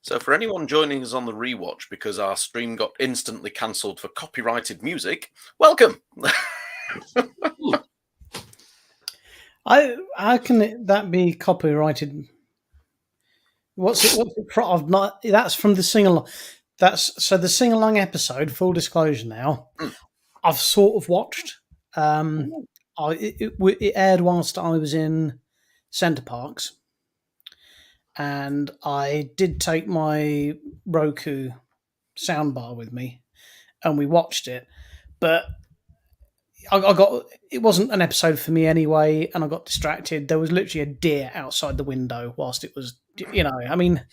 So, for anyone joining us on the rewatch because our stream got instantly cancelled for copyrighted music, welcome. How can that be copyrighted? What's it from? I've not. That's from the sing along. So the sing along episode. Full disclosure now, I've sort of watched. It aired whilst I was in Centre Parks, and I did take my Roku soundbar with me, and we watched it. But I got it wasn't an episode for me anyway, and I got distracted. There was literally a deer outside the window whilst it was, I mean,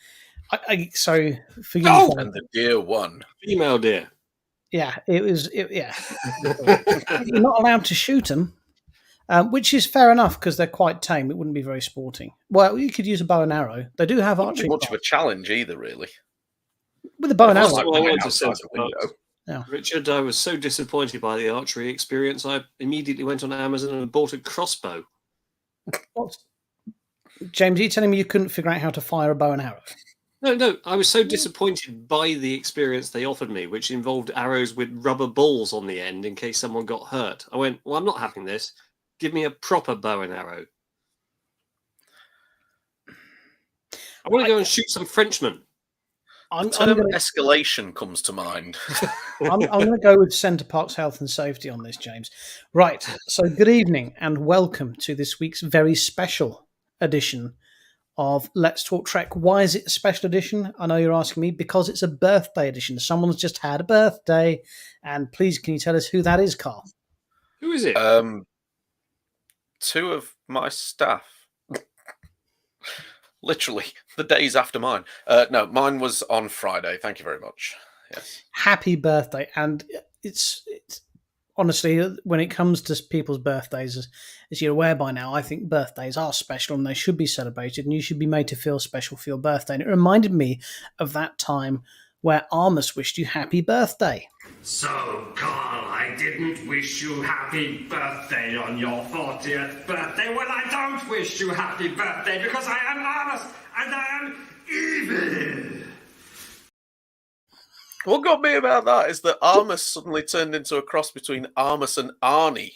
so forgive me. And the deer won. Female deer. Yeah, it was. Yeah, you're not allowed to shoot them, which is fair enough because they're quite tame. It wouldn't be very sporting. Well, you could use a bow and arrow. They do have archery. Not much of a challenge either, really. With a bow and arrow. Yeah. Richard, I was so disappointed by the archery experience, I immediately went on Amazon and bought a crossbow. What? James, are you telling me you couldn't figure out how to fire a bow and arrow? No, I was so disappointed by the experience they offered me, which involved arrows with rubber balls on the end in case someone got hurt. I went, well, I'm not having this. Give me a proper bow and arrow. I want to go and shoot some Frenchmen. The term escalation comes to mind. I'm going to go with Centre Parks Health and Safety on this, James. Right, so good evening and welcome to this week's very special edition of Let's Talk Trek. Why is it a special edition? I know you're asking me. Because it's a birthday edition. Someone's just had a birthday. And please, can you tell us who that is, Carl? Who is it? Two of my staff. Literally, the days after mine. No, mine was on Friday. Thank you very much. Yes. Happy birthday. And it's honestly, when it comes to people's birthdays, as you're aware by now, I think birthdays are special and they should be celebrated and you should be made to feel special for your birthday. And it reminded me of that time where Armus wished you happy birthday. So, Carl, I didn't wish you happy birthday on your 40th birthday. Well, I don't wish you happy birthday because I am Armus and I am evil. What got me about that is that Armus suddenly turned into a cross between Armus and Arnie.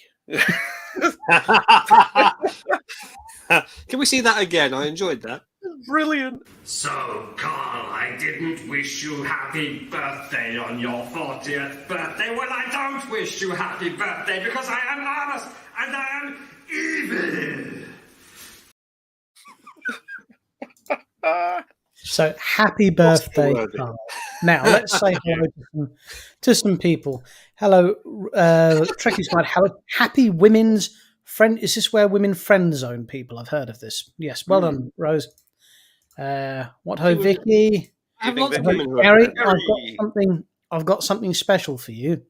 Can we see that again? I enjoyed that. Brilliant. So, Carl, I didn't wish you happy birthday on your 40th birthday. Well, I don't wish you happy birthday because I am Armus and I am evil. So, happy birthday, Carl. Now, let's say hello to some people. Hello, Trekkie Squad. Happy Women's Friend. Is this where women friend zone people? I've heard of this. Yes, well done, Rose. What ho, Vicky? Gary, I've got something special for you.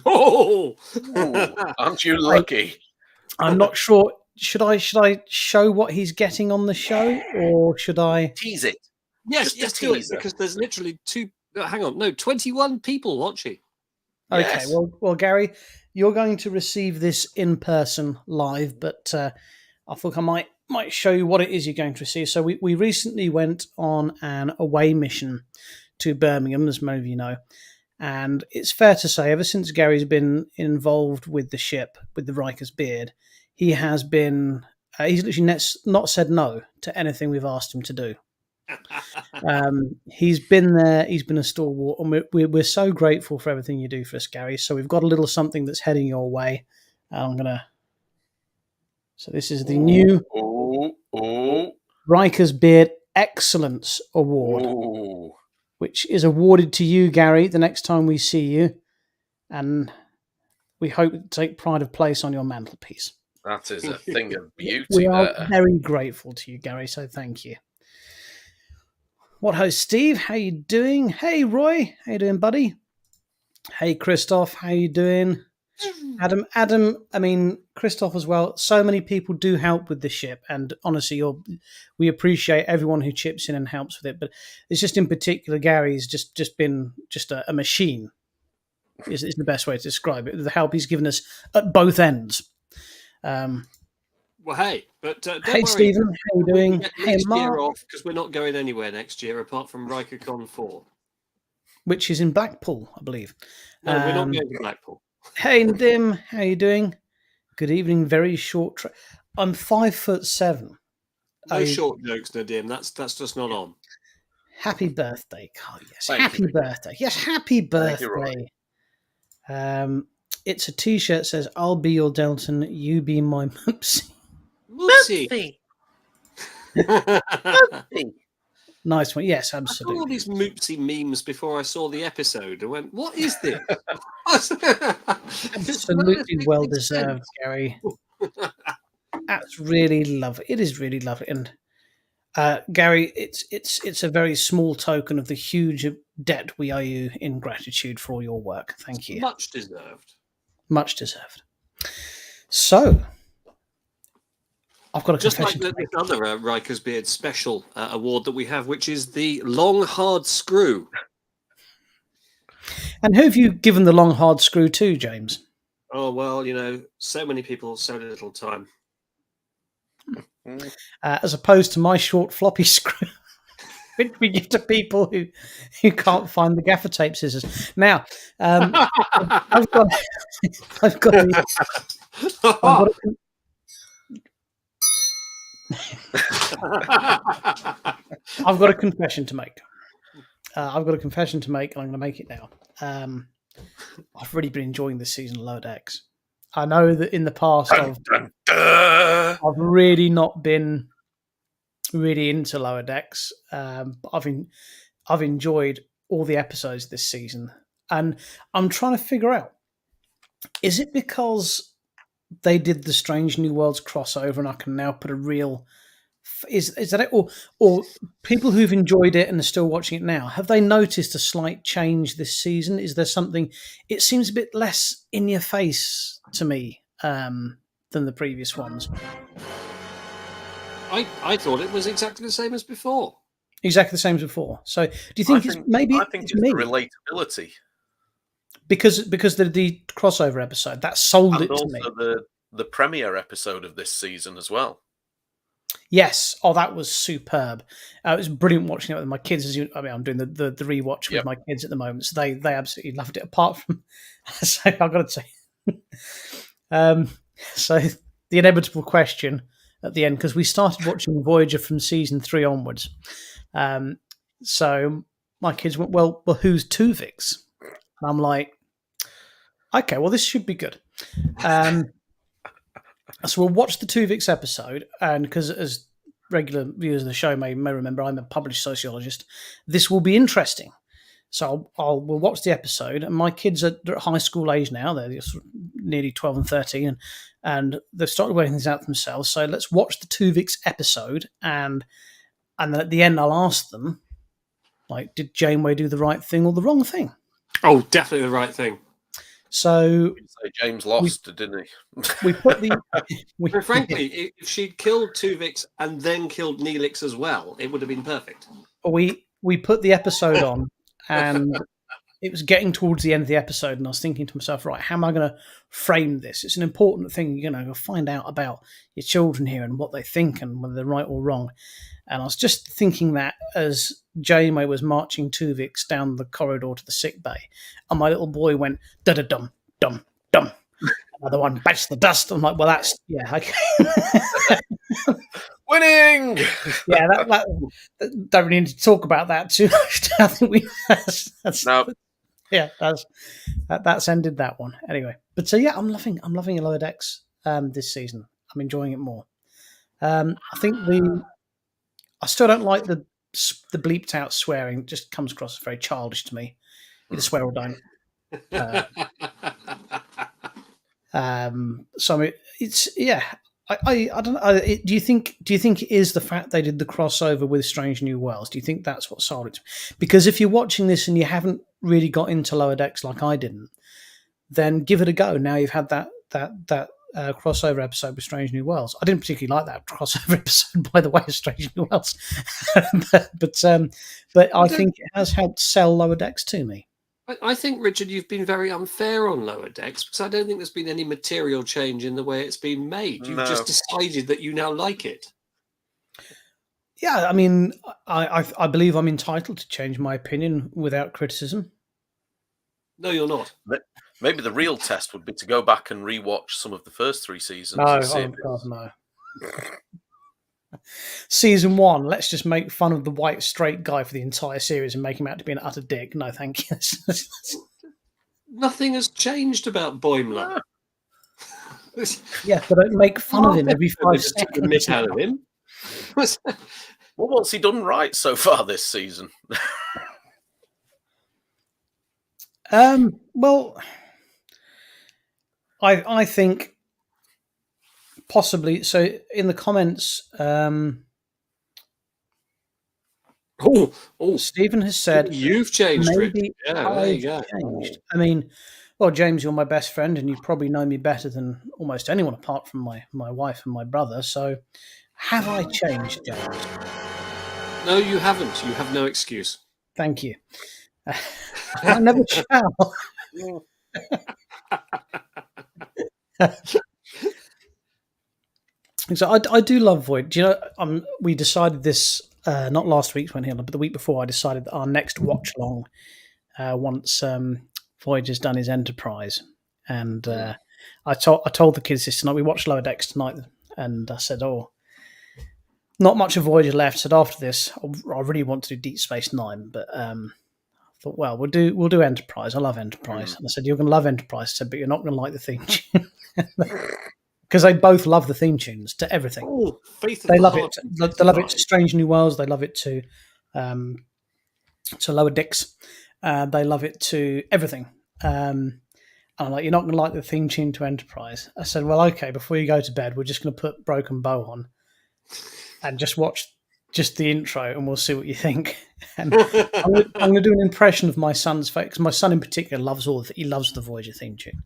Oh, aren't you lucky? I'm not sure. Should I show what he's getting on the show, or should I tease it? Yes, do it, because there's literally 21 people watching. Okay, yes. well, Gary, you're going to receive this in person live, but I thought I might show you what it is you're going to receive. So we recently went on an away mission to Birmingham, as many of you know, and it's fair to say, ever since Gary's been involved with the ship, with the Riker's Beard, he has been he's literally not said no to anything we've asked him to do. He's been there, he's been a stalwart, and we're so grateful for everything you do for us, Gary. So we've got a little something that's heading your way. So this is the new Riker's Beard Excellence Award, which is awarded to you, Gary, the next time we see you, and we hope to take pride of place on your mantelpiece. That is a thing of beauty. We are very grateful to you, Gary, so thank you. What ho, Steve? How you doing? Hey, Roy. How you doing, buddy? Hey, Christoph. How you doing? Adam. I mean, Christoph as well. So many people do help with the ship, and honestly, we appreciate everyone who chips in and helps with it. But it's just in particular, Gary's just been a machine. Is the best way to describe it. The help he's given us at both ends. Well, hey, but don't Hey, worry. Stephen, how you We doing? get Hey, next year Mark, off because we're not going anywhere next year apart from RikerCon 4. which is in Blackpool, I believe. No, we're not Um, going to Blackpool. Hey, Dim, how you doing? Good evening. Very short. I'm 5'7". No short jokes, Nadim. That's just not on. Happy birthday, Carl. Yes, Thank happy you. birthday. Yes, happy Thank you, Roy. birthday. It's a T-shirt says, "I'll be your Delton, you be my Moopsy." Moopsy. Moopsy. Nice one. Yes, I saw all absolutely. these Moopsy memes before I saw the episode. I went, "What is this?" Absolutely well deserved, Gary. That's really lovely. It is really lovely, and Gary, it's a very small token of the huge debt we owe you in gratitude for all your work. Thank you. Much deserved. Much deserved. So, I've got a Just like confession to make. this other Riker's Beard special award that we have, which is the Long Hard Screw. And who have you given the long hard screw to, James? Oh, well, so many people, so little time. As opposed to my short floppy screw, which we give to people who can't find the gaffer tape scissors. Now, I've got a confession to make. I've got a confession to make, and I'm going to make it now. I've really been enjoying this season of Lower Decks. I know that in the past I've really not been really into Lower Decks. But I've enjoyed all the episodes this season, and I'm trying to figure out: is it because they did the Strange New Worlds crossover, and I can now put a real is that it, or people who've enjoyed it and are still watching it now, have they noticed a slight change this season? Is there something? It seems a bit less in your face to me than the previous ones. I thought it was exactly the same as before. Exactly the same as before. So, do you think I think it's me? The relatability because the crossover episode that sold and it to me. Also the premiere episode of this season as well. Yes. Oh, that was superb. It was brilliant watching it with my kids. I'm doing the rewatch with my kids at the moment, so they absolutely loved it. Apart from, so I've got to say, so the inevitable question at the end, because we started watching Voyager from season 3 onwards. So my kids went, well, who's Tuvix? And I'm like, okay, well, this should be good. So we'll watch the Tuvix episode, and because as regular viewers of the show may remember, I'm a published sociologist. This will be interesting. So we'll watch the episode, and my kids are at high school age now. They're sort of nearly 12 and 13, and they've started working things out themselves. So let's watch the Tuvix episode, and then at the end I'll ask them, like, did Janeway do the right thing or the wrong thing? Oh, definitely the right thing. So James lost, didn't he? We put the. Frankly, if she'd killed Tuvix and then killed Neelix as well, it would have been perfect. We put the episode on, and it was getting towards the end of the episode, and I was thinking to myself, right, how am I going to frame this? It's an important thing, you'll find out about your children here and what they think and whether they're right or wrong. And I was just thinking that as Janeway was marching Tuvix down the corridor to the sick bay, and my little boy went da-da-dum, dum, dum. Another one bites the dust. I'm like, well, that's, yeah, okay. Winning! Yeah, that don't really need to talk about that too much. I think that's ended that one anyway. But so yeah, I'm loving Lower Decks this season. I'm enjoying it more. I think I still don't like the bleeped out swearing. It just comes across as very childish to me. Either swear or don't. So I mean, it's I don't know. Do you think it is the fact they did the crossover with Strange New Worlds? Do you think that's what sold it? Because if you're watching this and you haven't really got into Lower Decks like I didn't, then give it a go. Now you've had that crossover episode with Strange New Worlds. I didn't particularly like that crossover episode, by the way, of Strange New Worlds, but I think it has helped sell Lower Decks to me. I think, Richard, you've been very unfair on Lower Decks because I don't think there's been any material change in the way it's been made. You've just decided that you now like it. Yeah, I mean, I believe I'm entitled to change my opinion without criticism. No, you're not. Maybe the real test would be to go back and rewatch some of the first 3 seasons. No, and see oh God, no. Season 1, let's just make fun of the white straight guy for the entire series and make him out to be an utter dick. No, thank you. Nothing has changed about Boimler. Yeah, but don't make fun of him every 5 Just took the mick seconds. out of him. Well, what's he done right so far this season? Well, I think possibly. So in the comments, Stephen has said you've changed, maybe Richard. Yeah, there I've you go. changed. I mean, well, James, you're my best friend, and you probably know me better than almost anyone apart from my wife and my brother. So, have I changed, James? No, you haven't. You have no excuse. Thank you. I never shall. So I do love Void. Do you know? We decided this not last week when but the week before. I decided that our next watch long, once Voyager's done his Enterprise, and I told the kids this tonight. We watched Lower Decks tonight, and I said, "Oh, not much of Voyager left." Said after this, I really want to do Deep Space Nine, but I thought, well, we'll do Enterprise. I love Enterprise, and I said, "You're going to love Enterprise," I said, "but you're not going to like the theme tune." Because they both love the theme tunes to everything. Oh, they love it. They love it to Strange New Worlds. They love it to Lower Decks. They love it to everything. And I'm like, you're not going to like the theme tune to Enterprise. I said, well, okay. Before you go to bed, we're just going to put Broken Bow on and just watch just the intro, and we'll see what you think. And I'm going to do an impression of my son's face. My son, in particular, loves he loves the Voyager theme tune.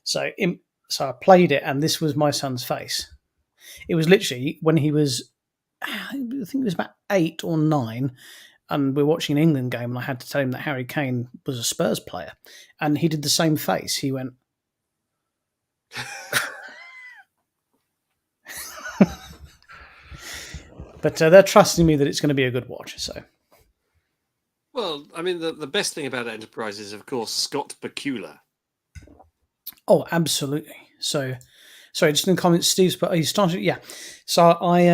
So I played it, and this was my son's face. It was literally when he was, I think it was about 8 or 9, and we're watching an England game, and I had to tell him that Harry Kane was a Spurs player, and he did the same face. He went, but they're trusting me that it's going to be a good watch. So, well, I mean, the best thing about Enterprise is, of course, Scott Bakula. Oh, absolutely. So, sorry, just in the comments, Steve's. But he started, yeah. So I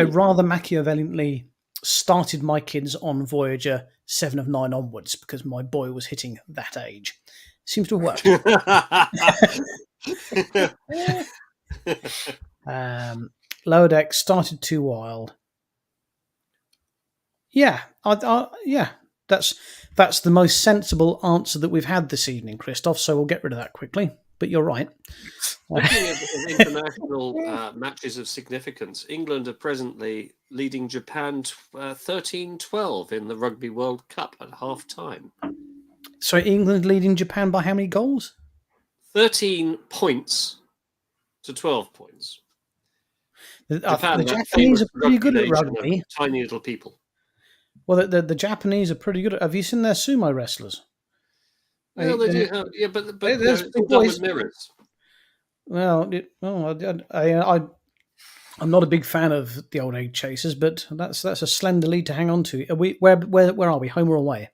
rather machiavellically started my kids on Voyager 7 of 9 onwards because my boy was hitting that age. Seems to have worked. Lower Deck started too wild. Yeah, yeah. That's the most sensible answer that we've had this evening, Christoph. So we'll get rid of that quickly. But you're right. Looking at international matches of significance, England are presently leading Japan 13-12 in the Rugby World Cup at half time. So England leading Japan by how many goals? 13 points to 12 points. Japan, the Japanese are pretty good at rugby. Tiny little people. Well, the Japanese are pretty good at. Have you seen their sumo wrestlers? Well, they do have, yeah, but there's it's all done with mirrors. Well, I'm not a big fan of the old egg chasers, but that's a slender lead to hang on to. Are we where are we? Home or away?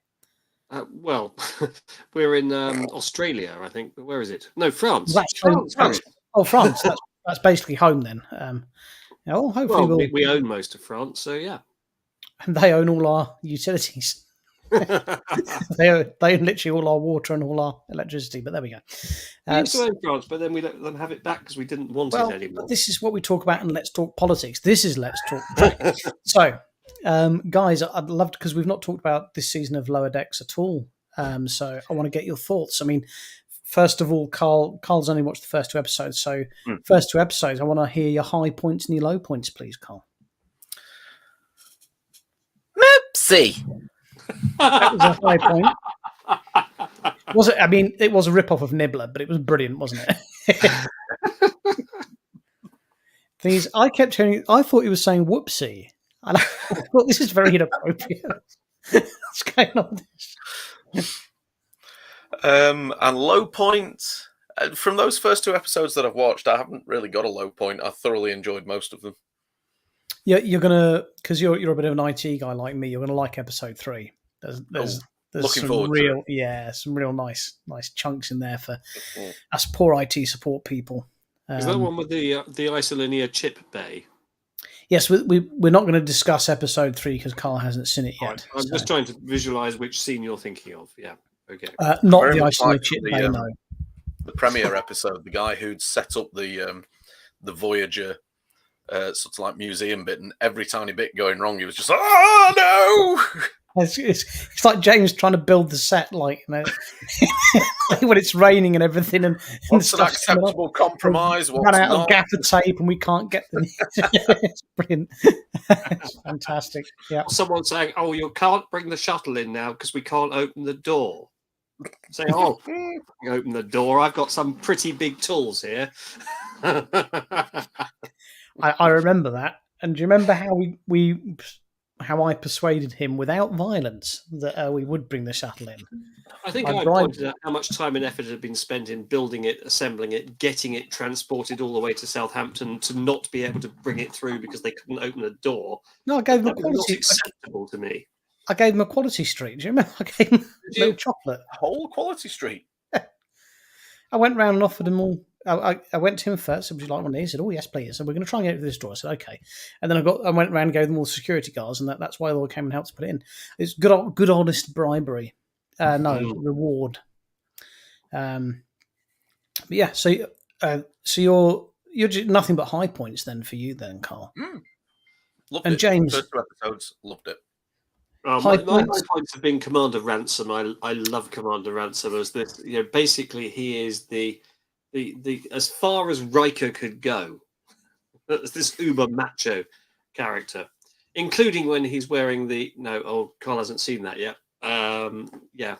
Well, we're in Australia, I think. Where is it? No, France. France. Oh, France. That's basically home then. Hopefully we own most of France, so yeah. And they own all our utilities. they own literally all our water and all our electricity. But there we go. We used to own France, but then we let them have it back because we didn't want it anymore. This is what we talk about in Let's Talk Politics. This is Let's Talk. So, guys, I'd love to, because we've not talked about this season of Lower Decks at all. So I want to get your thoughts. I mean, first of all, Carl's only watched the first 2 episodes. So first 2 episodes, I want to hear your high points and your low points, please, Carl. Moopsie. That was a high point. Was it? I mean, it was a rip-off of Nibbler, but it was brilliant, wasn't it? Things I kept hearing. I thought he was saying "whoopsie," and I thought this is very inappropriate. What's going on with this? And low point from those first 2 episodes that I've watched, I haven't really got a low point. I thoroughly enjoyed most of them. Yeah, you're gonna, because you're a bit of an IT guy like me. You're gonna like episode 3. There's looking some forward real, to some real nice chunks in there for Mm. us poor IT support people. Is that one with the isolinear chip bay? Yes, we're not going to discuss episode 3 because Carl hasn't seen it yet. I'm just trying to visualize which scene you're thinking of. Yeah. Okay. Not Very the much isolated like chip the, bay, no. The premiere episode, the guy who'd set up the Voyager sort of like museum bit, and every tiny bit going wrong, he was just like, "Oh no!" It's like James trying to build the set, like, you know, when it's raining and everything, and What's an stuff's coming up. acceptable compromise? Run What's out of not? gaffer tape, and we can't get them. It's brilliant. It's fantastic. Yeah. Someone saying, "Oh, you can't bring the shuttle in now because we can't open the door." Say, "Oh, you open the door. I've got some pretty big tools here." I remember that. And do you remember how I persuaded him without violence that we would bring the shuttle in? I think I pointed out how much time and effort had been spent in building it, assembling it, getting it transported all the way to Southampton to not be able to bring it through because they couldn't open the door. No, I gave him a That was not quality. acceptable to me. I gave him a quality street. Do you remember? I gave him no chocolate. Whole Quality Street. I went round and offered him all. I went to him first. Would you like one of these? He said, "Oh yes, please." So we're going to try and get it through this door. I said, "Okay." And then I went round and gave them all security guards, and that's why they all came and helped us put it in. It's good honest bribery. Reward. But yeah, so you're just nothing but high points then for you then, Carl. Loved And it. James, First 2 episodes, loved it. My high high points. points have been Commander Ransom. I love Commander Ransom as this. You know, basically he is the as far as Riker could go. That's this uber macho character, including when he's wearing the Carl hasn't seen that yet. Yeah.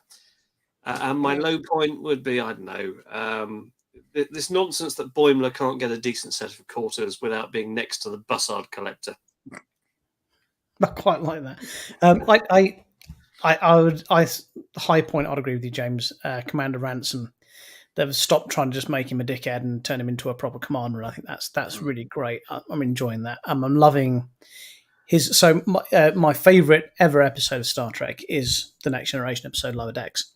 And my low point would be, I don't know, this nonsense that Boimler can't get a decent set of quarters without being next to the Bussard collector. I quite like that. High point. I'd agree with you, James. Commander Ransom. They've stopped trying to just make him a dickhead and turn him into a proper commander. And I think that's really great. I'm enjoying that. I'm loving his. So my favorite ever episode of Star Trek is the Next Generation episode, Lower Decks,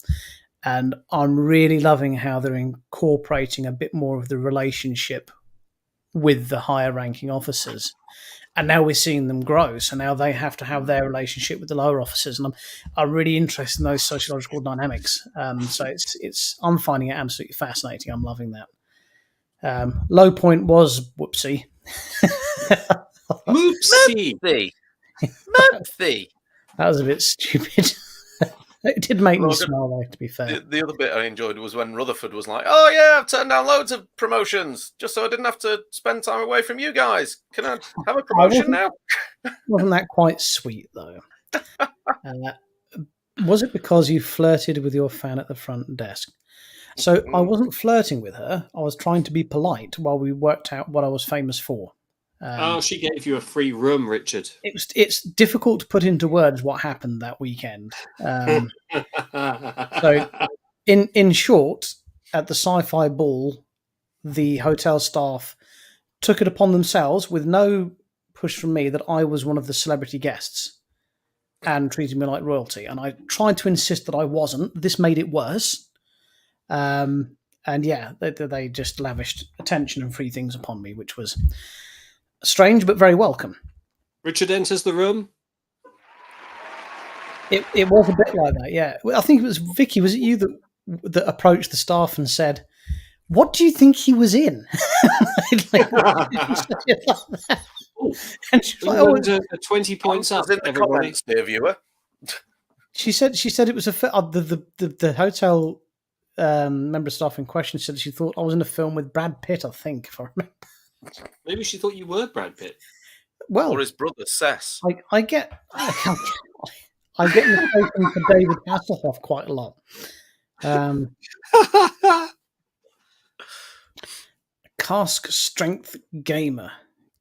and I'm really loving how they're incorporating a bit more of the relationship with the higher ranking officers. And now we're seeing them grow. So now they have to have their relationship with the lower officers, and I'm really interested in those sociological dynamics. So I'm finding it absolutely fascinating. I'm loving that. Low point was whoopsie. Whoopsie. Murphy. That was a bit stupid. It did make me Well, smile, though, to be fair. The other bit I enjoyed was when Rutherford was like, "Oh yeah, I've turned down loads of promotions just so I didn't have to spend time away from you guys. Can I have a promotion now?" Wasn't that quite sweet, though? Was it because you flirted with your fan at the front desk? So I wasn't flirting with her. I was trying to be polite while we worked out what I was famous for. She gave you a free room, Richard. It's difficult to put into words what happened that weekend. So, in short, at the sci-fi ball, the hotel staff took it upon themselves, with no push from me, that I was one of the celebrity guests and treated me like royalty. And I tried to insist that I wasn't. This made it worse. And yeah, they just lavished attention and free things upon me, which was strange but very welcome. Richard enters the room. It was a bit like that, yeah. I think it was Vicky. Was it you that approached the staff and said, "What do you think he was in?" And she's like, "Oh, 20 points up, in the everybody." comments, dear viewer. She said it was the hotel member of staff in question said she thought I was in a film with Brad Pitt. I think, if I remember. Maybe she thought you were Brad Pitt. Well, Or his brother, Sess. I get mistaken for David Hasselhoff quite a lot. Cask Strength Gamer.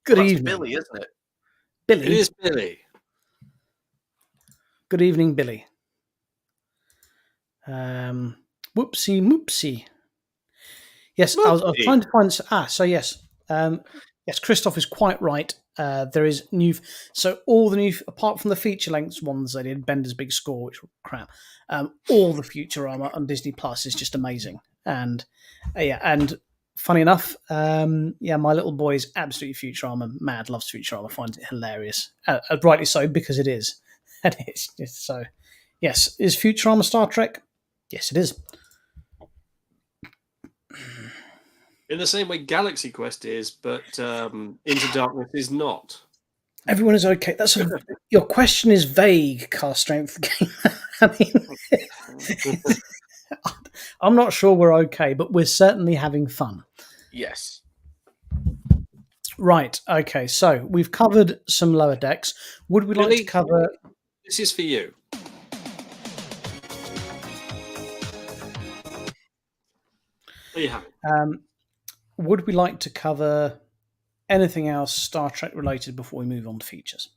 Good That's evening, Billy, isn't it? Billy. It is Billy. Good evening, Billy. What Whoopsie moopsie. Yes, I was trying to find. So yes, yes, Christoph is quite right. There is new. So all the new, apart from the feature length ones they did, Bender's Big Score, which were crap. All the Futurama on Disney Plus is just amazing. And yeah, and funny enough, yeah, my little boy is absolutely Futurama mad. Loves Futurama, finds it hilarious. Rightly so, because it is. And it's so. Yes, is Futurama Star Trek? Yes, it is. In the same way Galaxy Quest is, but Into Darkness is not. Everyone is okay. Your question is vague, Car Strength Game. I mean, I'm not sure we're okay, but we're certainly having fun. Yes. Right. Okay. So we've covered some lower decks. Would we like to cover? This is for you. There you have it. Would we like to cover anything else Star Trek related before we move on to features?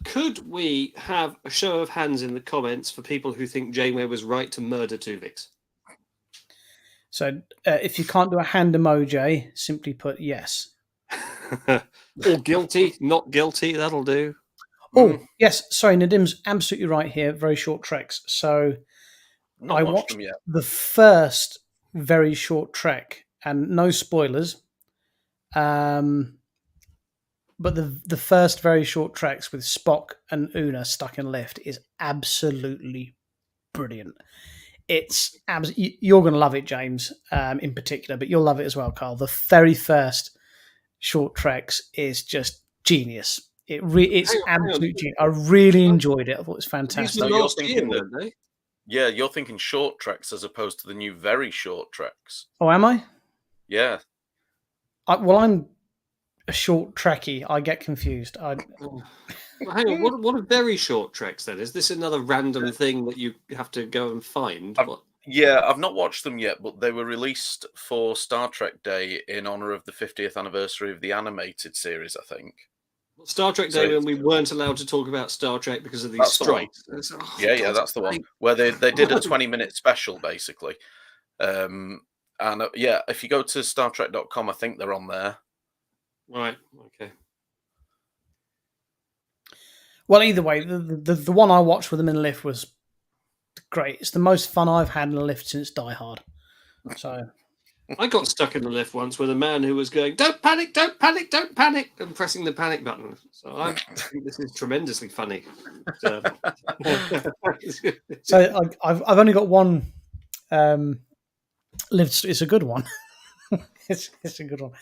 Could we have a show of hands in the comments for people who think Janeway was right to murder Tuvix? So if you can't do a hand emoji, simply put yes. Or guilty, not guilty, that'll do. Oh, yes. Sorry, Nadim's absolutely right here. Very short treks. So I watched the first very short trek, and no spoilers. But the first very short treks with Spock and Una stuck in a lift is absolutely brilliant. It's you're going to love it, James, in particular, but you'll love it as well, Carl. The very first short treks is just genius. It's absolute genius. I really enjoyed it. I thought it was fantastic. You're thinking short treks as opposed to the new very short treks. Oh, am I? Yeah. I'm a short trekkie. I get confused. Well, hang on. What are very short treks then? Is this another random thing that you have to go and find? Yeah, I've not watched them yet, but they were released for Star Trek Day in honor of the 50th anniversary of the animated series, I think. Star Trek Day, when we weren't allowed to talk about Star Trek because of these strikes. Yeah, that's the one. Where they did a 20-minute special, basically. And yeah, if you go to StarTrek.com, I think they're on there. Right, okay. Well, either way, the one I watched with them in the lift was great. It's the most fun I've had in a lift since Die Hard. So I got stuck in the lift once with a man who was going, "Don't panic, don't panic, don't panic," and pressing the panic button. So I think this is tremendously funny. So I've only got one lift. It's a good one. it's a good one.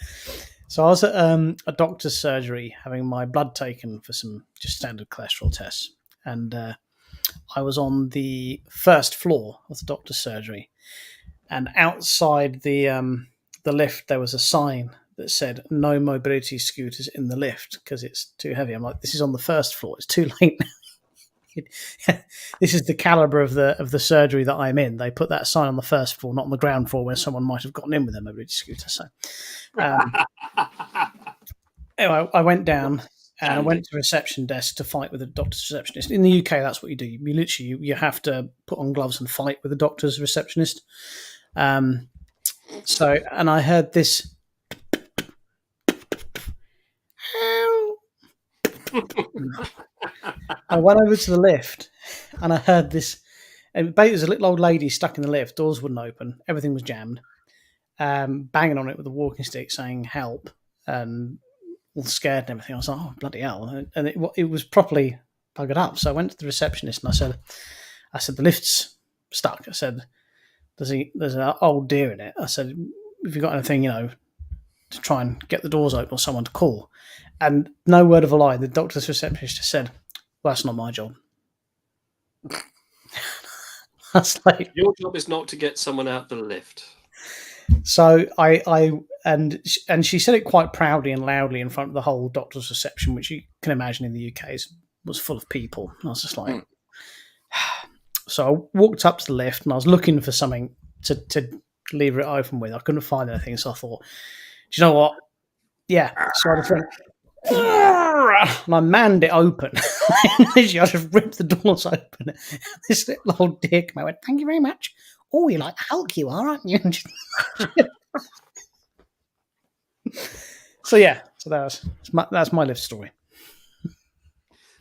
So I was at a doctor's surgery having my blood taken for some just standard cholesterol tests, and I was on the first floor of the doctor's surgery, and outside the lift there was a sign that said "No mobility scooters in the lift" because it's too heavy. I'm like, this is on the first floor. It's too late now. This is the caliber of the surgery that I'm in. They put that sign on the first floor, not on the ground floor, where someone might have gotten in with a mobility scooter. So, anyway, I went down and I went to the reception desk to fight with the doctor's receptionist. In the UK, that's what you do. You literally you have to put on gloves and fight with the doctor's receptionist. So, and I heard this. I went over to the lift and I heard this. And there was a little old lady stuck in the lift. Doors wouldn't open. Everything was jammed. Banging on it with a walking stick, saying "help," and all scared and everything. I was like, "Oh bloody hell!" And it was properly buggered up. So I went to the receptionist and I said, "The lift's stuck." I said, "There's an old deer in it." I said, "Have you got anything, to try and get the doors open or someone to call?" And no word of a lie, the doctor's receptionist just said, "Well, that's not my job." That's like, your job is not to get someone out the lift. So and she said it quite proudly and loudly in front of the whole doctor's reception, which you can imagine in the UK was full of people. And I was just like, So I walked up to the lift and I was looking for something to leave it open with. I couldn't find anything, so I thought, do you know what? Yeah. So I just went, and I manned it open. I just ripped the doors open. This little old dick, I went, "Thank you very much." Oh, you're like Hulk, you are, aren't you? So yeah, so that's my lift story.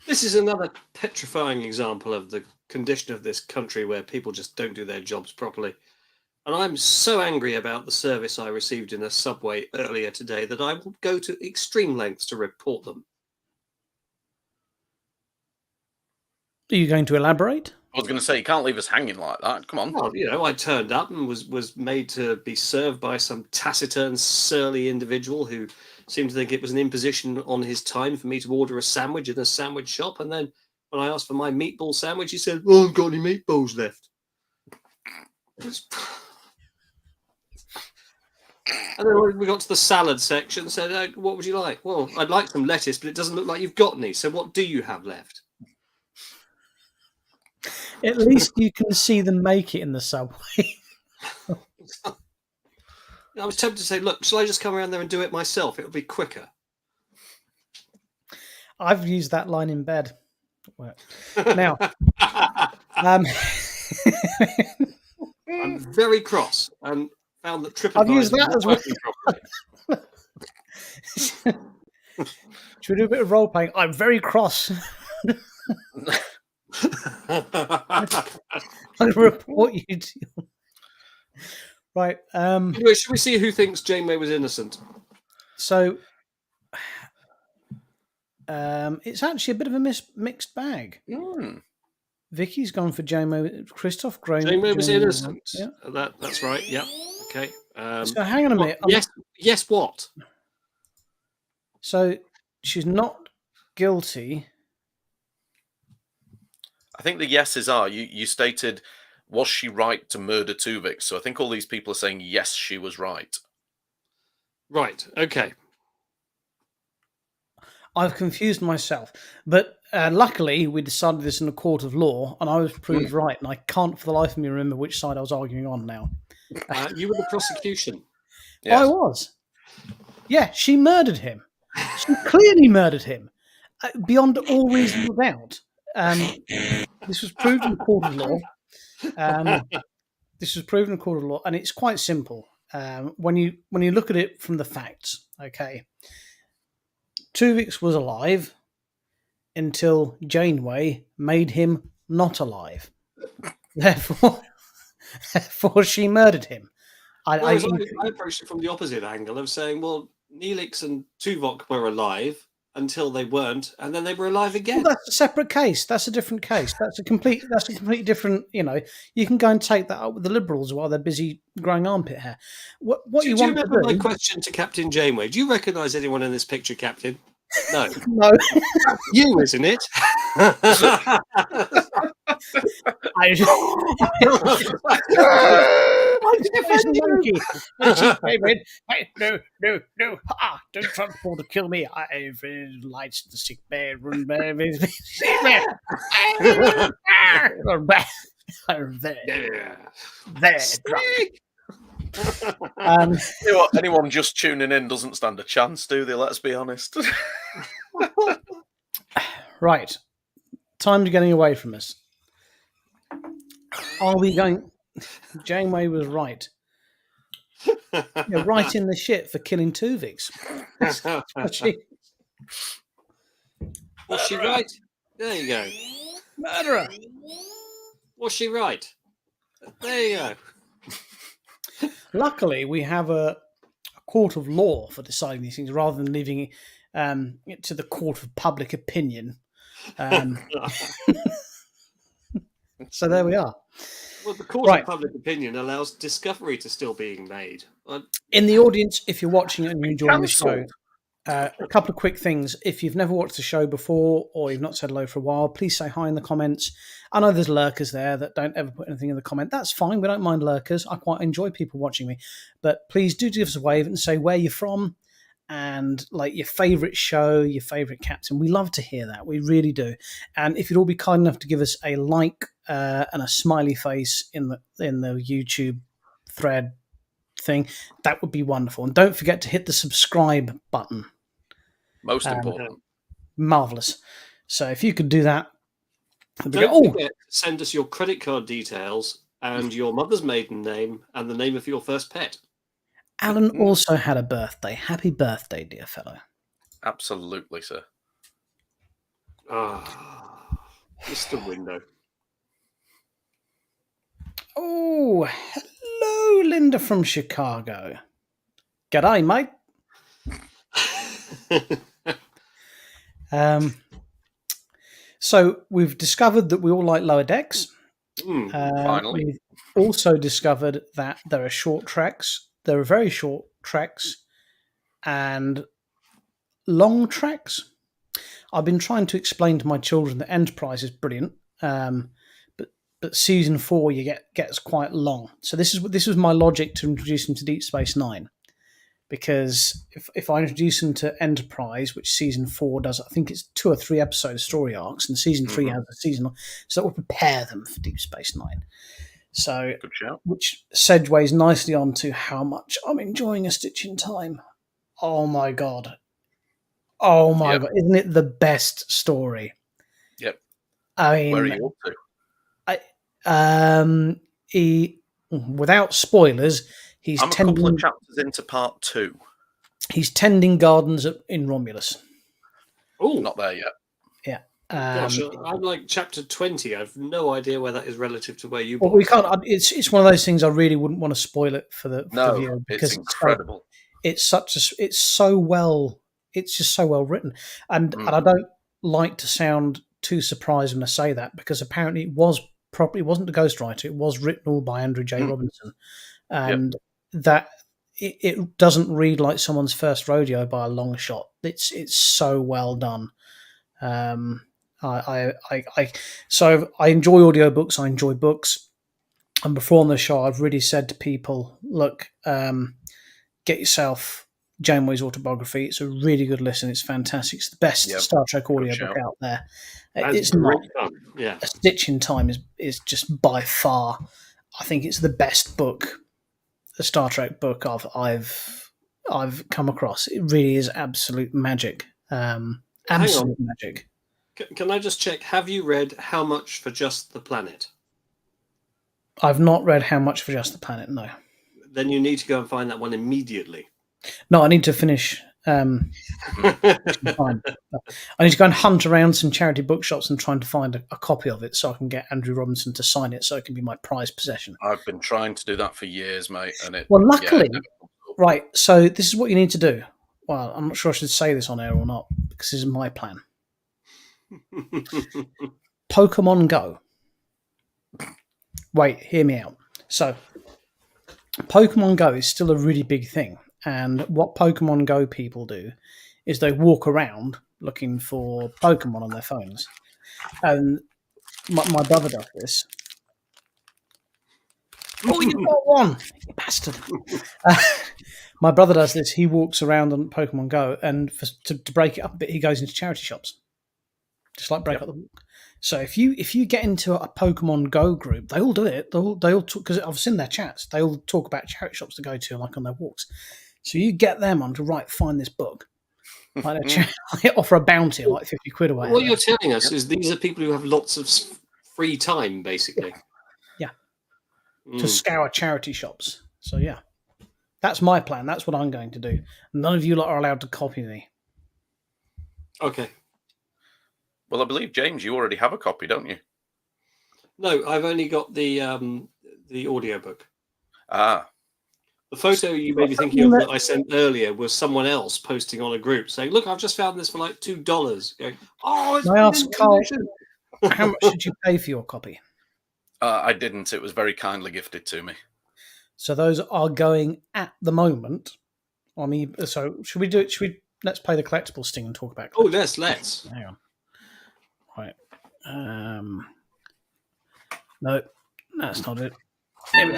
This is another petrifying example of the condition of this country where people just don't do their jobs properly. And I'm so angry about the service I received in a subway earlier today that I will go to extreme lengths to report them. Are you going to elaborate? I was going to say, you can't leave us hanging like that. Come on. Well, I turned up and was made to be served by some taciturn, surly individual who seemed to think it was an imposition on his time for me to order a sandwich in a sandwich shop. And then when I asked for my meatball sandwich, he said, "Well, I haven't got any meatballs left." And then we got to the salad section and said, "What would you like?" "Well, I'd like some lettuce, but it doesn't look like you've got any. So what do you have left?" At least you can see them make it in the subway. I was tempted to say, "Look, shall I just come around there and do it myself? It'll be quicker." I've used that line in bed. Now, I'm very cross and found that TripAdvisor I've used that as well. Should we do a bit of role playing? I'm very cross. I'll report you to. Right. Anyway, should we see who thinks Janeway was innocent? So, it's actually a bit of a mixed bag. Vicky's gone for Janeway. Christoph Graham. Janeway was innocent. Yeah. That's right. Yeah. Okay. So hang on a minute. Yes. What? So she's not guilty. I think the yeses are. You stated, was she right to murder Tuvix? So I think all these people are saying, yes, she was right. Right. Okay. I've confused myself. But luckily, we decided this in a court of law, and I was proved right, and I can't for the life of me remember which side I was arguing on now. You were the prosecution. Yes. I was. Yeah, she murdered him. She clearly murdered him. Beyond all reasonable doubt. This was proved in a court of law. And it's quite simple. When you look at it from the facts, okay. Tuvix was alive until Janeway made him not alive. Therefore, she murdered him. I approached it from the opposite angle of saying, well, Neelix and Tuvok were alive until they weren't, and then they were alive again. Well, that's a separate case. That's a different case. That's a completely different. You can go and take that up with the Liberals while they're busy growing armpit hair. Do you remember my question to Captain Janeway? Do you recognise anyone in this picture, Captain? No. No. You, isn't it? No. Don't transport to kill me. I've lights to the sick bedroom. There. Anyone just tuning in doesn't stand a chance, do they? Let's be honest. Right. Time to getting away from us. Are we going? Janeway was right. You're right in the shit for killing Tuvix. Was she right? There you go. Murderer. Was she right? There you go. Luckily, we have a court of law for deciding these things rather than leaving it to the court of public opinion. So there we are. Well, the court of public opinion allows discovery to still being made. In the audience, if you're watching it and you're enjoying the show, a couple of quick things. If you've never watched the show before or you've not said hello for a while, please say hi in the comments. I know there's lurkers there that don't ever put anything in the comment. That's fine. We don't mind lurkers. I quite enjoy people watching me. But please do give us a wave and say where you're from and like your favourite show, your favourite captain. We love to hear that. We really do. And if you'd all be kind enough to give us a like and a smiley face in the YouTube thread thing, that would be wonderful. And don't forget to hit the subscribe button. Most important. Marvellous. So if you could do that. Don't forget to send us your credit card details and your mother's maiden name, and the name of your first pet. Alan also had a birthday. Happy birthday, dear fellow. Absolutely, sir. Mr. Window. Oh, hello, Linda from Chicago. G'day, mate. So we've discovered that we all like Lower Decks. Finally. We've also discovered that there are short tracks. There are very short tracks and long tracks. I've been trying to explain to my children that Enterprise is brilliant, but season 4 gets quite long. So this was my logic to introduce them to Deep Space Nine, because if I introduce them to Enterprise, which season 4 does, I think it's 2 or 3 episode story arcs, and season 3 has a season, so that will prepare them for Deep Space Nine. So, Good shout. Which segues nicely onto how much I'm enjoying A Stitch in Time. Oh my god! Oh my god! Isn't it the best story? Yep. I mean, where are you up to? Without spoilers, he's I'm a couple of chapters into part 2. He's tending gardens in Romulus. Oh, Not there yet. Yeah. Gosh, I'm like chapter 20. I've no idea where that is relative to where you. Well, we can't. It's one of those things. I really wouldn't want to spoil it for the viewer, because it's incredible. It's so well. It's just so well written, and I don't like to sound too surprised when I say that, because apparently it wasn't a ghostwriter. It was written all by Andrew J. Robinson, and that it doesn't read like someone's first rodeo by a long shot. It's so well done. So I enjoy audiobooks. I enjoy books, and before on the show, I've really said to people, look, get yourself Janeway's autobiography. It's a really good listen. It's fantastic. It's the best Star Trek audiobook out there. It's not. Yeah. A Stitch in Time is just by far, I think it's the best book, a Star Trek book I've come across. It really is absolute magic. Absolute magic. Can I just check? Have you read How Much for Just the Planet? I've not read How Much for Just the Planet. No. Then you need to go and find that one immediately. No, I need to finish. I need to go and hunt around some charity bookshops and trying to find a copy of it so I can get Andrew Robinson to sign it so it can be my prized possession. I've been trying to do that for years, mate. Luckily, right, so this is what you need to do. Well, I'm not sure I should say this on air or not, because this is my plan. Pokemon Go. Wait, hear me out. So, Pokemon Go is still a really big thing. And what Pokemon Go people do is they walk around looking for Pokemon on their phones. And my brother does this. Oh, you got one, you bastard! My brother does this. He walks around on Pokemon Go, and to break it up a bit, he goes into charity shops, just like break up the walk. So if you get into a Pokemon Go group, they all do it. They all talk, because I've seen their chats. They all talk about charity shops to go to, like on their walks. So you get them on to find this book. Like they offer a bounty, like 50 quid or whatever. What you're telling us is these are people who have lots of free time, basically. Yeah. To scour charity shops. So yeah, that's my plan. That's what I'm going to do. None of you lot are allowed to copy me. Okay. Well, I believe, James, you already have a copy, don't you? No, I've only got the audiobook. Ah. The photo you may be thinking of that I sent earlier was someone else posting on a group saying, look, I've just found this for like $2. Going, it's I asked Carl, how much did you pay for your copy? I didn't. It was very kindly gifted to me. So those are going at the moment on eBay. So should we do it? Let's play the collectible sting and talk about collectibles. Oh, let's. Hang on. Right. No, that's not it. Here we go.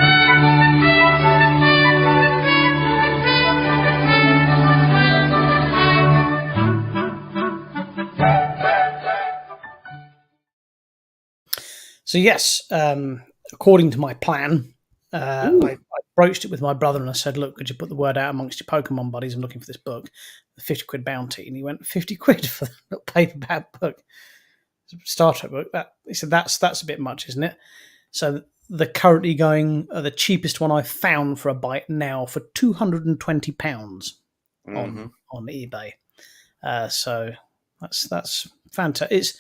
So yes, according to my plan, I broached it with my brother and I said, look, could you put the word out amongst your Pokemon buddies? I'm looking for this book, the 50 quid bounty. And he went, 50 quid for the little paperback book, Star Trek book. He said, that's a bit much, isn't it? So the currently going the cheapest one I found for a bike now for £220 on eBay. So that's fantastic.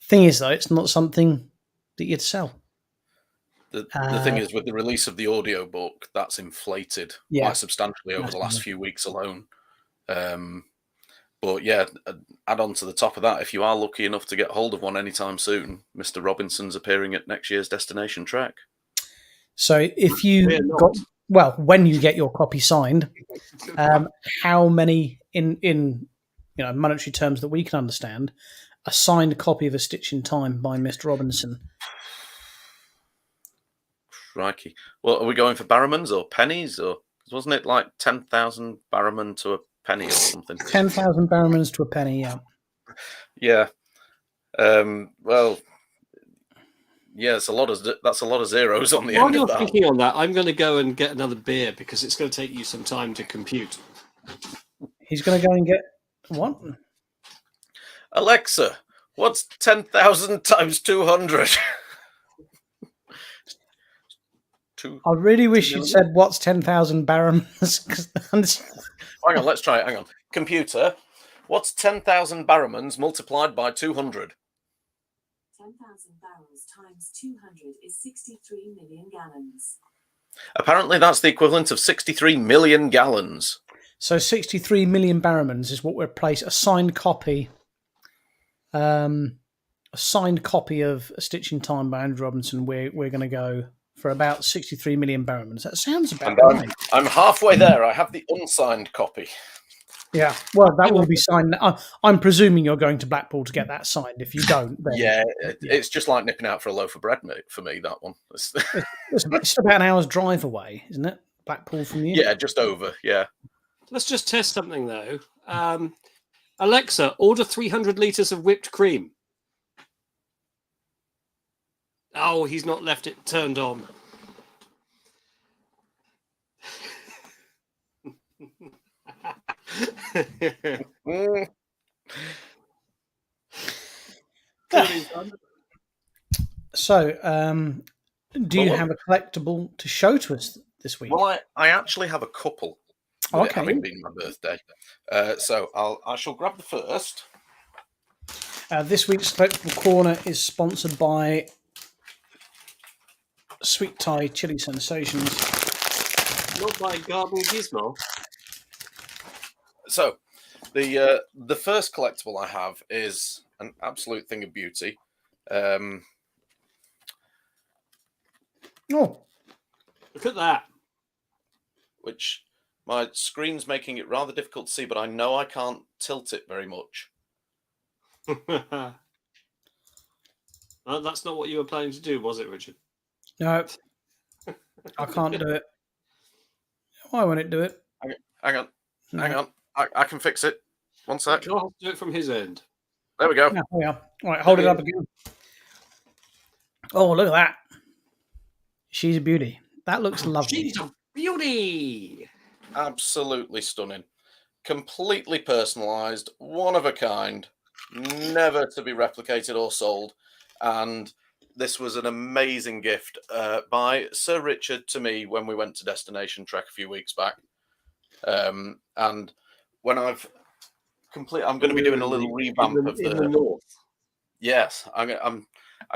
Thing is though, it's not something that you'd sell. The thing is, with the release of the audiobook, that's inflated quite substantially over the last few weeks alone. But yeah, add on to the top of that, if you are lucky enough to get hold of one anytime soon, Mr. Robinson's appearing at next year's Destination Trek. So if you when you get your copy signed, how many in monetary terms that we can understand, a signed copy of A Stitch in Time by Mr. Robinson? Crikey. Well, are we going for Barrowmans or pennies? Or wasn't it like 10,000 Barrowman to a penny or something? 10,000 Barrowmans to a penny, yeah. Yeah. Well, yeah, that's a lot of zeros on the While end you're of that. thinking on that, I'm going to go and get another beer because it's going to take you some time to compute. He's going to go and get what? Alexa, what's 10,000 times 200? I really wish you'd said what's 10,000 Barrowmans. Hang on, let's try it. Hang on. Computer, what's 10,000 Barrowmans multiplied by 200? 10,000 barrels times 200 is 63 million gallons. Apparently, that's the equivalent of 63 million gallons. So 63 million Barrowmans is what we're placed. A signed copy of A Stitch in Time by Andrew Robinson. We're going to go for about 63 million Barrowmans. That sounds about right. I'm halfway there. I have the unsigned copy. Yeah, well, that will be signed. I'm presuming you're going to Blackpool to get that signed. If you don't, then it's just like nipping out for a loaf of bread, mate, for me, that one. It's about an hour's drive away, isn't it? Blackpool from you? Yeah, just over, yeah. Let's just test something, though. Alexa, order 300 litres of whipped cream. Oh, he's not left it turned on. So, do you have a collectible to show to us this week? Well, I actually have a couple. Okay. It having been my birthday. So I shall grab the first. This week's Collectible Corner is sponsored by Sweet Thai Chili Sensations. Not by Garden Gizmo. So, the first collectible I have is an absolute thing of beauty. Look at that. Which my screen's making it rather difficult to see, but I know I can't tilt it very much. Well, that's not what you were planning to do, was it, Richard? No, I can't do it. Why won't it do it? Hang on. I can fix it. One sec. I'll do it from his end. There we go. Yeah, we are. All right, hold it up again. Oh, look at that. She's a beauty. That looks lovely. She's a beauty. Absolutely stunning. Completely personalised, one of a kind, never to be replicated or sold. And this was an amazing gift by Sir Richard to me when we went to Destination Trek a few weeks back. And when I'm going to be doing a little revamp of the north. Yes, I'm going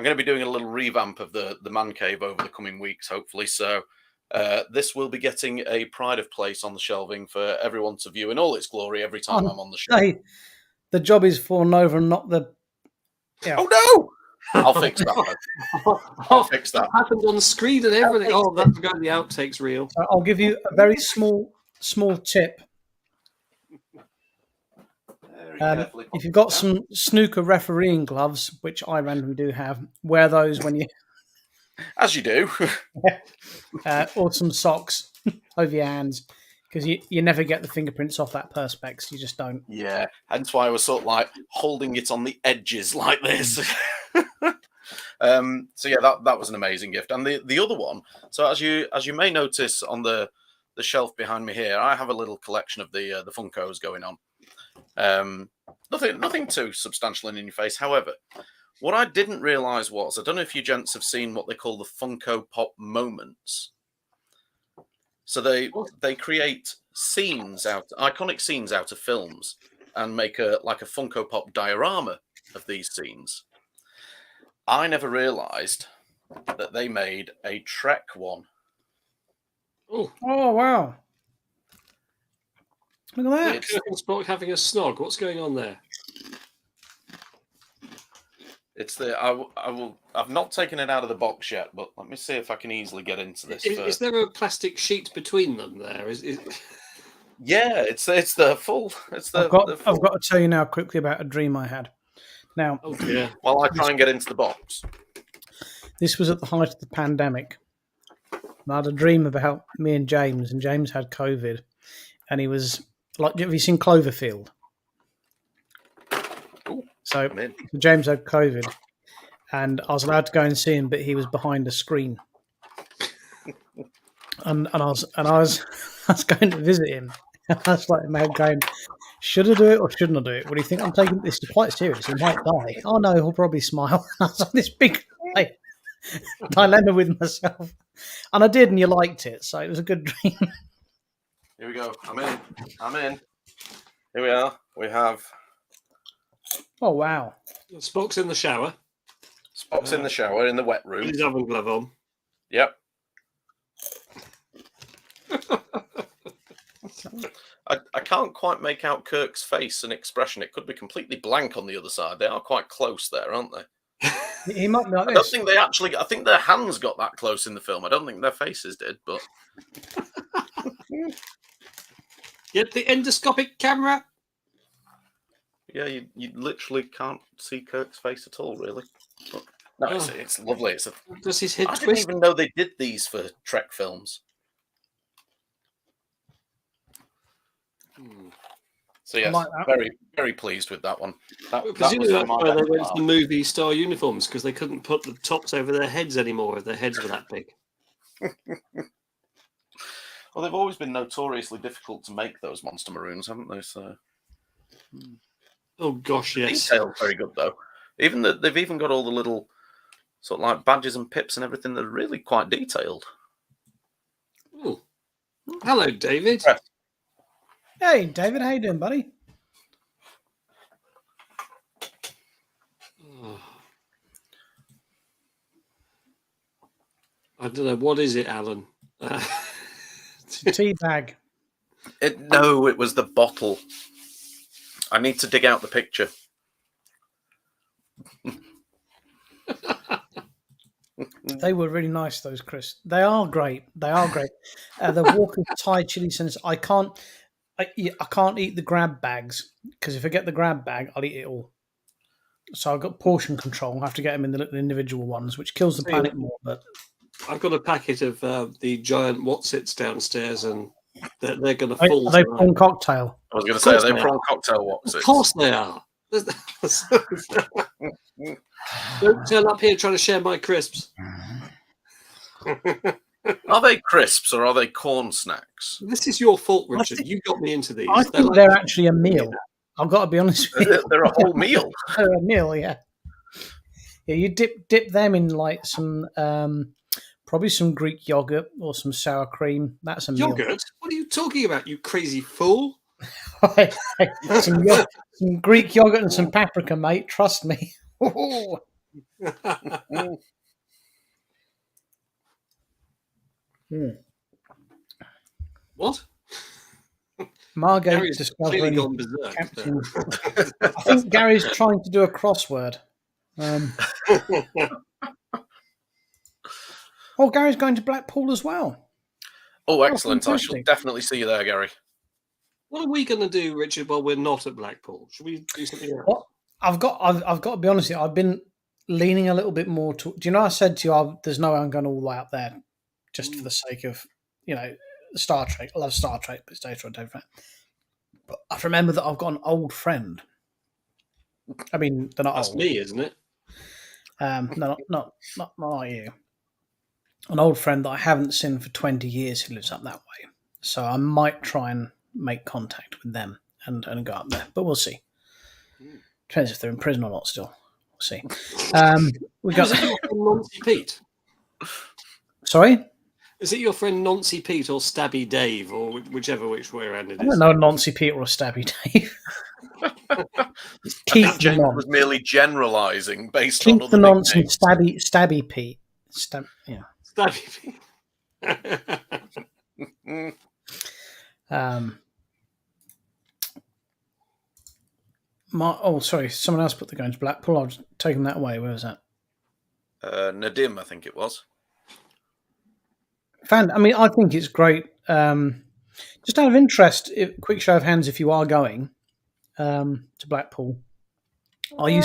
to be doing a little revamp of the man cave over the coming weeks, hopefully. So this will be getting a pride of place on the shelving for everyone to view in all its glory every time I'm on the show. Hey, the job is fallen over and not the. Yeah. Oh no! I'll fix that. I'll fix that. Happened on the screen and everything. Oh, that's got the outtakes reel. I'll give you a very small tip. If you've got some snooker refereeing gloves, which I randomly do have, wear those when you. As you do. Or some socks over your hands, because you never get the fingerprints off that Perspex. You just don't. Yeah, hence why I was sort of like holding it on the edges like this. So yeah, that was an amazing gift. And the other one, so as you may notice on the shelf behind me here, I have a little collection of the Funkos going on. Nothing too substantial in your face. However, What I didn't realise was, I don't know if you gents have seen what they call the Funko Pop moments. So they create iconic scenes out of films, and make a Funko Pop diorama of these scenes. I never realised that they made a Trek one. Oh, Oh, wow. Look at that. It's, Kirk and Spock having a snog. What's going on there? it's the I've not taken it out of the box yet, but let me see if I can easily get into this. Is there a plastic sheet between them there? Yeah, it's the full. It's the. I've got to tell you now quickly about a dream I had. Now, Oh dear. While I try and get into the box. this was at the height of the pandemic. And I had a dream about me and James had COVID, and he was like, have you seen Cloverfield? So I'm in. James had COVID, and I was allowed to go and see him, but he was behind a screen. And I was I was going to visit him. I was like, man, going, should I do it or shouldn't I do it? What do you think? I'm taking this quite serious. He might die. Oh no, he'll probably smile. I was like this big dilemma with myself, and I did, and you liked it, so it was a good dream. Here we go. I'm in. Here we are. We have Oh wow! Spock's in the shower. Spock's in the shower in the wet With room. his oven glove on. Yep. I can't quite make out Kirk's face and expression. It could be completely blank on the other side. They are quite close there, aren't they? He might be like I don't this. think they actually. I think their hands got that close in the film. I don't think their faces did, but Get the endoscopic camera. yeah, you literally can't see Kirk's face at all, really. But, no, it's lovely. Does his head I didn't twist? even know they did these for Trek films. So yes, like that. very, very pleased with that one. That Presumably was that's my why they best went to part. the movie star uniforms, because they couldn't put the tops over their heads anymore if their heads were that big. Well, they've always been notoriously difficult to make, those monster maroons, haven't they? So Oh gosh, yes. detailed, very good though. They've even got all the little sort of like badges and pips and everything. They're really quite detailed. Ooh. Hello, David. Yes. Hey, David, how you doing, buddy? Oh. I don't know, what is it, Alan? It's a tea bag. No, it was the bottle. I need to dig out the picture. They were really nice, those, Chris. They are great. They are great. The Walker's Thai chili sandwich. I can't eat the grab bags, because if I get the grab bag, I'll eat it all. So I've got portion control. I have to get them in the little individual ones, which kills the planet more. But I've got a packet of the giant Watsits downstairs, and they're going to are fall. they tonight. prawn cocktail? I was going to say, are they they prawn cocktail woks? Of course they are. Don't turn up here trying to share my crisps. Are they crisps or are they corn snacks? This is your fault, Richard. You got me into these. I think they're actually a meal. I've got to be honest with you. They're a whole meal. They're a meal, yeah. Yeah, you dip them in like some probably some Greek yogurt or some sour cream. That's a meal. Yogurt? What are you talking about, you crazy fool? some Greek yogurt and some paprika, mate. Trust me. What? Margot Gary's clearly discovering gone berserk. Captain. I think Gary's trying to do a crossword. Oh, Gary's going to Blackpool as well. Oh, excellent. I shall fantastic. definitely see you there, Gary. What are we going to do, Richard, while we're not at Blackpool? Should we do something else? Well, I've got to be honest with you. I've been leaning a little bit more to. Do you know I said to you, there's no way I'm going all the way up there, just for the sake of Star Trek. I love Star Trek, but it's Data on Data. But I remember that I've got an old friend. I mean, they're not That's old. me, isn't it? No, not you. An old friend that I haven't seen for 20 years who lives up that way. So I might try and make contact with them and go up there. But we'll see. Depends if they're in prison or not still. see. We Is got. it your friend Nancy Pete? Sorry, Is it your friend Nancy Pete or Stabby Dave, or which way around it I don't is? know Nancy Pete or a Stabby Dave. It's I Keith think the James Nonce. was merely generalising based on Keith other the Nonce and nicknames. Stabby Pete. Yeah. Stabby Pete. Mm. Sorry, someone else put the going to Blackpool. I've taken that away. Where was that? Nadim, I think it was. I think it's great. Just out of interest, quick show of hands, if you are going to Blackpool, are you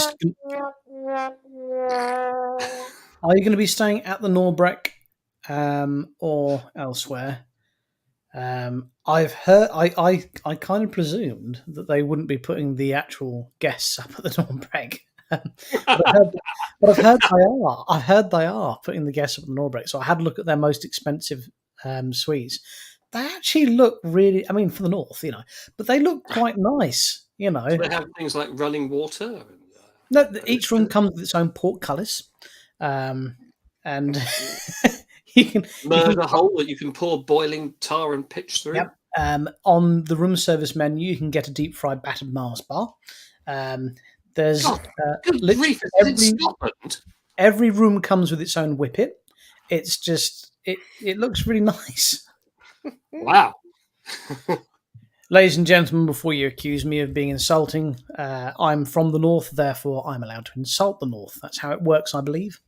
going to be staying at the Norbreck or elsewhere? I've heard. I kind of presumed that they wouldn't be putting the actual guests up at the Norbreck. But I've heard they are. I've heard they are putting the guests up at the Norbreck. So I had a look at their most expensive suites. They actually look really. I mean, for the north, but they look quite nice. They have things like running water. No, each room comes with its own portcullis, and you can Murder hole that you can pour boiling tar and pitch through. Yep. On the room service menu, you can get a deep fried battered Mars bar. There's Good grief, is it in Scotland? Every room comes with its own whippet. It's just it looks really nice. Wow. Ladies and gentlemen, before you accuse me of being insulting, I'm from the north, therefore I'm allowed to insult the north. That's how it works, I believe.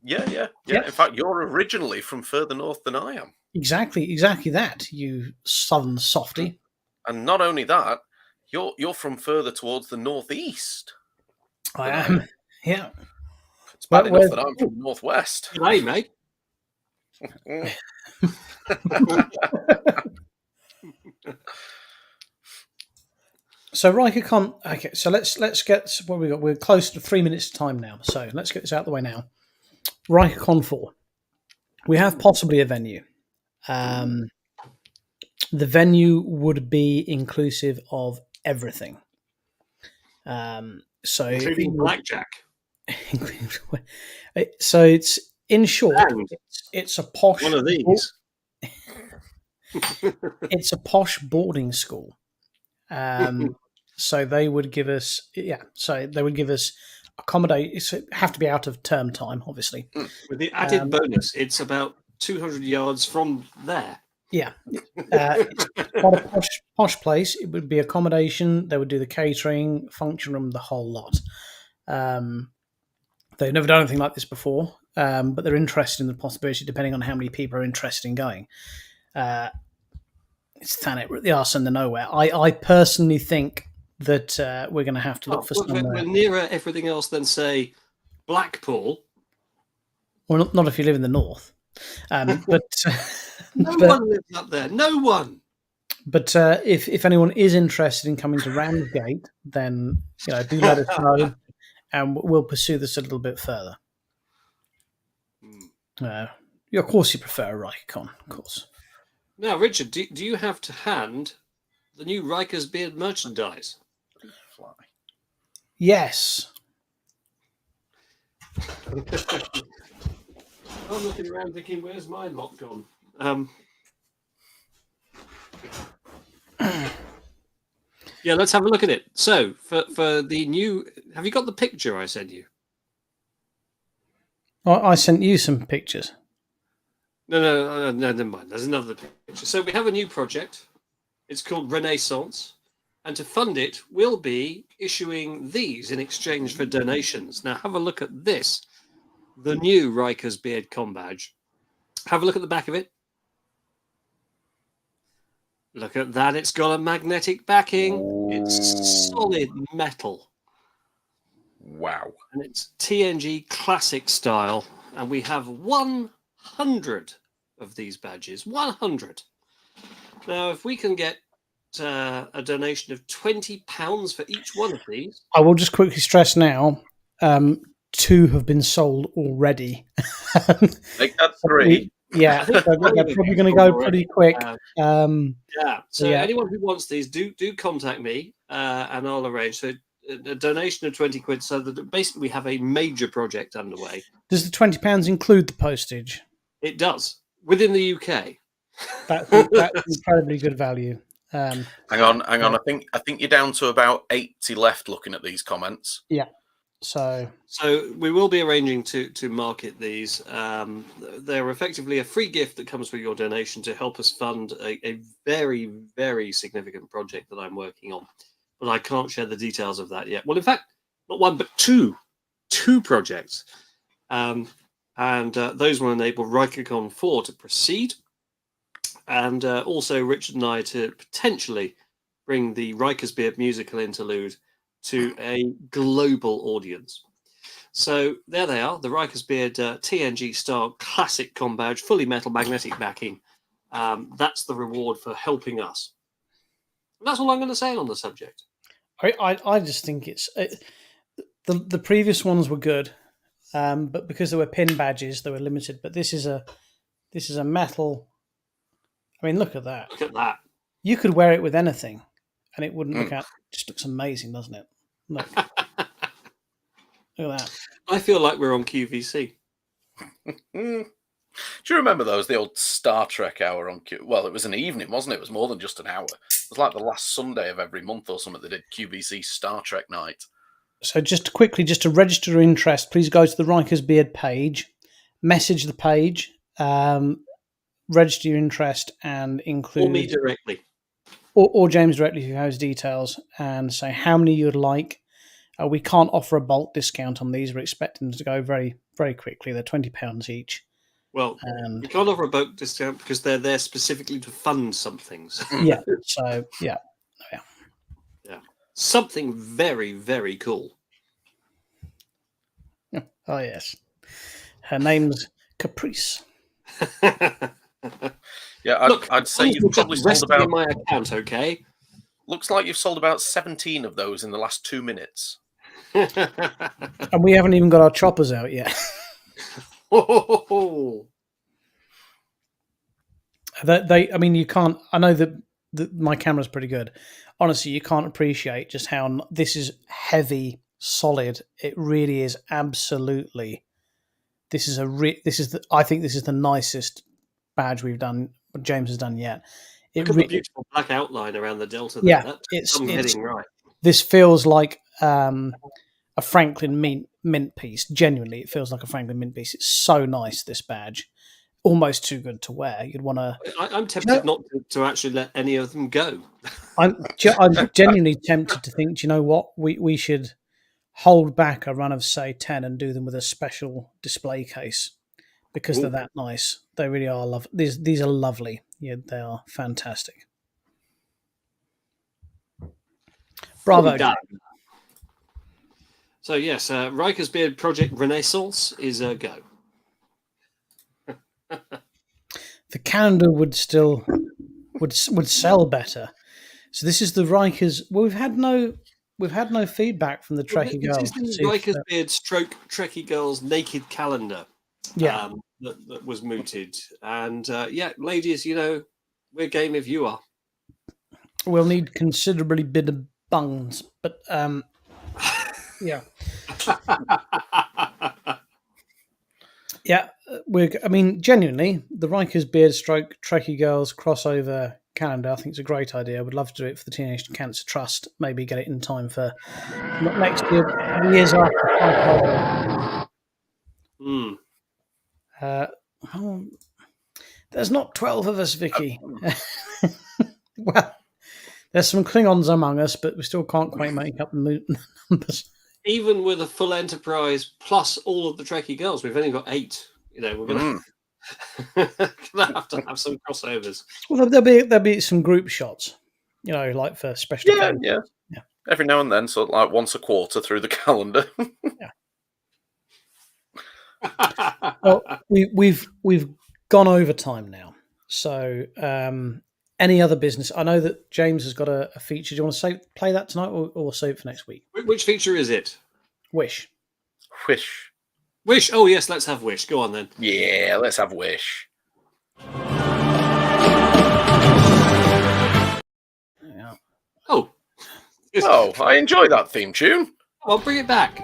Yeah. Yep. In fact, you're originally from further north than I am. Exactly that, you southern softy. And not only that, you're from further towards the northeast. I am. Yeah. It's bad enough that I'm from the northwest. Hey, mate. So RikerCon. Okay, so let's get what we got. We're close to 3 minutes time now, so let's get this out of the way now. RikerCon 4. We have possibly a venue. The venue would be inclusive of everything. So including blackjack. So it's in short, it's a posh one of these. It's a posh boarding school. So they would give us, accommodate. It have to be out of term time, obviously. With the added bonus, it's about 200 yards from there. Yeah, it's quite a posh place. It would be accommodation. They would do the catering, function room, the whole lot. They've never done anything like this before, but they're interested in the possibility, depending on how many people are interested in going. It's Thanet, the arse and the nowhere. I personally think that we're going to have to look for somewhere. We're nearer everything else than, say, Blackpool. Well, not if you live in the north. But no one lives up there. No one. But if anyone is interested in coming to Ramsgate, then do let us know, and we'll pursue this a little bit further. Of course, you prefer a RikerCon, of course. Now, Richard, do you have to hand the new Riker's Beard merchandise? Yes. I'm looking around thinking, where's my lock gone? Yeah, let's have a look at it. So, for the new... Have you got the picture I sent you? I sent you some pictures. No, never mind. There's another picture. So we have a new project. It's called Renaissance. And to fund it, we'll be issuing these in exchange for donations. Now, have a look at this. The new Riker's Beard Com badge. Have a look at the back of it. Look at that. It's got a magnetic backing. It's solid metal. Wow. And it's TNG classic style. And we have 100 of these badges. 100. Now, if we can get a donation of £20 for each one of these. I will just quickly stress now, 2 have been sold already. Make that 3. Yeah, they're probably going to go pretty quick. So anyone who wants these, do contact me and I'll arrange. So a donation of 20 quid, so that basically we have a major project underway. Does the £20 include the postage? It does, within the UK. That's incredibly good value. Hang on. I think you're down to about 80 left. Looking at these comments. Yeah. So we will be arranging to market these. They're effectively a free gift that comes with your donation to help us fund a very, very significant project that I'm working on. But I can't share the details of that yet. Well, in fact, not one, but two projects. And those will enable RikerCon 4 to proceed. And also Richard and I to potentially bring the Riker's Beard musical interlude to a global audience. So there they are, the Riker's Beard TNG style classic com badge, fully metal magnetic backing. That's the reward for helping us. And that's all I'm going to say on the subject. I just think it's the previous ones were good, but because they were pin badges, they were limited. But this is a metal. I mean, look at that. Look at that. You could wear it with anything, and it wouldn't look out. Just looks amazing, doesn't it? Look. Look at that. I feel like we're on QVC. Do you remember those, the old Star Trek hour on Q? Well, it was an evening, wasn't it? It was more than just an hour. It was like the last Sunday of every month or something. They did QVC Star Trek night. So just to register your interest, please go to the Riker's Beard page, message the page, register your interest, and include Or me directly. Or James directly who has details, and say how many you'd like. We can't offer a bulk discount on these. We're expecting them to go very, very quickly. They're £20 each. Well, we can't offer a bulk discount because they're there specifically to fund some things. Yeah. So yeah. Something very, very cool. Oh yes. Her name's Caprice. Yeah, Look, I'd say you've probably sold about. My account, okay. Looks like you've sold about 17 of those in the last 2 minutes. And we haven't even got our choppers out yet. I mean, you can't. I know that my camera's pretty good. Honestly, you can't appreciate just how this is heavy, solid. It really is. Absolutely. I think this is the nicest badge we've done. James has done yet. Look at the beautiful black outline around the delta. There. Yeah, it's heading right. This feels like a Franklin mint piece. Genuinely, it feels like a Franklin mint piece. It's so nice. This badge, almost too good to wear. You'd want to. I'm tempted not to actually let any of them go. I'm genuinely tempted to think. Do you know what? We should hold back a run of say 10 and do them with a special display case because they're that nice. They really are lovely. These are lovely. Yeah, they are fantastic. Bravo. So yes, Riker's Beard Project Renaissance is a go. The calendar would sell better. So this is the Rikers. Well, we've had no feedback from the Trekkie Girls. This is the Riker's Beard stroke Trekkie Girls naked calendar. Yeah, that was mooted, and ladies, we're game if you are. We'll need considerably bit of bungs, but yeah. Yeah, genuinely, the Riker's Beard stroke Trekkie Girls crossover calendar, I think it's a great idea. I would love to do it for the Teenage Cancer Trust. Maybe get it in time for not next year, the years after. There's not 12 of us, Vicky. Well, there's some Klingons among us, but we still can't quite make up the numbers. Even with a full Enterprise plus all of the Trekkie Girls, we've only got 8. We're gonna have to have some crossovers. Well, there'll be some group shots, like for special. Yeah. Every now and then, sort of like once a quarter through the calendar. Yeah. Well, we've gone over time now. So, any other business? I know that James has got a feature. Do you want to play that tonight, or we'll save it for next week? Which feature is it? Wish. Wish. Oh yes, let's have Wish. Go on then. Yeah, let's have Wish. Yeah. Oh, Oh, I enjoy that theme tune. Well, bring it back.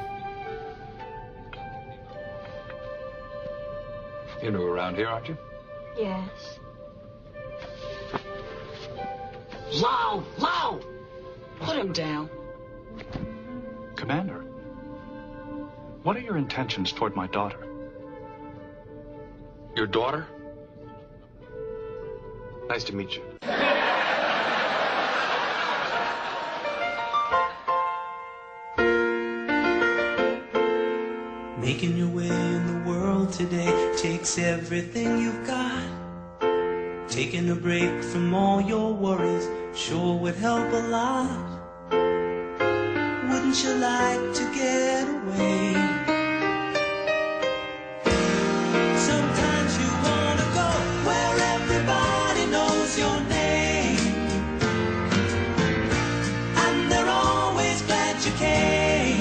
You're new around here, aren't you? Yes. Loud! Loud! Put him down. Commander, what are your intentions toward my daughter? Your daughter? Nice to meet you. Making your way in the world today takes everything you've got. Taking a break from all your worries sure would help a lot. Wouldn't you like to get away? Sometimes you wanna go where everybody knows your name, and they're always glad you came.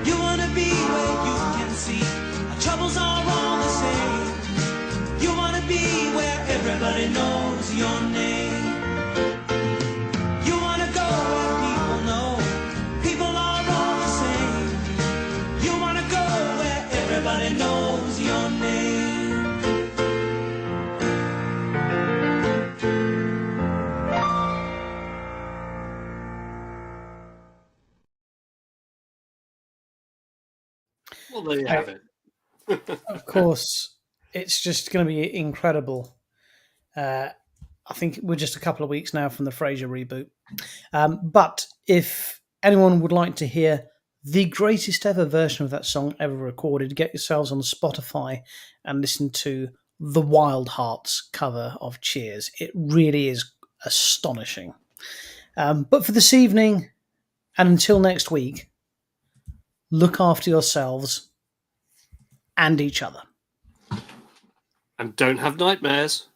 You wanna be where you can see our troubles are all the same. You wanna be where everybody knows your name. You wanna go where people know people are all the same. You wanna go where everybody knows your name. Well, there you have it. Of course, it's just going to be incredible. I think we're just a couple of weeks now from the Frasier reboot. But if anyone would like to hear the greatest ever version of that song ever recorded, get yourselves on Spotify and listen to the Wild Hearts cover of Cheers. It really is astonishing. But for this evening, and until next week, look after yourselves and each other. And don't have nightmares.